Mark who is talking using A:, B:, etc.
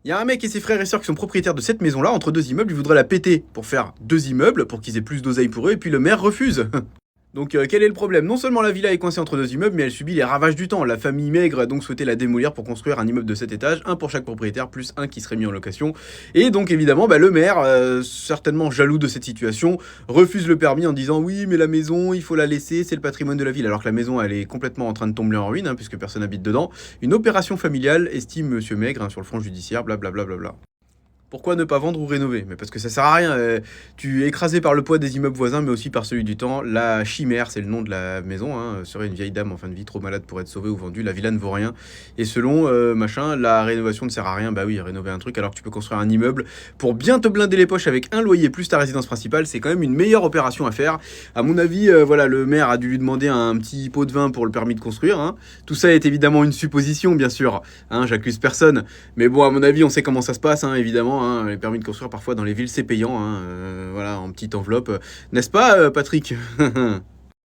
A: Il y a un mec et ses frères et sœurs qui sont propriétaires de cette maison-là, entre deux immeubles, ils voudraient la péter pour faire deux immeubles, pour qu'ils aient plus d'oseille pour eux, et puis le maire refuse. Donc quel est le problème? Non seulement la villa est coincée entre deux immeubles, mais elle subit les ravages du temps. La famille Maigre a donc souhaité la démolir pour construire un immeuble de 7 étages, un pour chaque propriétaire, plus un qui serait mis en location. Et donc évidemment, le maire, certainement jaloux de cette situation, refuse le permis en disant oui mais la maison, il faut la laisser, c'est le patrimoine de la ville. Alors que la maison, elle est complètement en train de tomber en ruine, puisque personne n'habite dedans. Une opération familiale, estime Monsieur Maigre, sur le front judiciaire, blablabla. Pourquoi ne pas vendre ou rénover? Mais parce que ça sert à rien. Tu es écrasé par le poids des immeubles voisins, mais aussi par celui du temps. La chimère, c'est le nom de la maison, serait une vieille dame en fin de vie, trop malade pour être sauvée ou vendue. La villa ne vaut rien. Et selon la rénovation ne sert à rien. Bah oui, rénover un truc alors que tu peux construire un immeuble pour bien te blinder les poches avec un loyer plus ta résidence principale, c'est quand même une meilleure opération à faire. À mon avis, le maire a dû lui demander un petit pot de vin pour le permis de construire. Tout ça est évidemment une supposition, bien sûr. J'accuse personne. Mais bon, à mon avis, on sait comment ça se passe, évidemment. Les permis de construire parfois dans les villes c'est payant, en petite enveloppe, n'est-ce pas Patrick?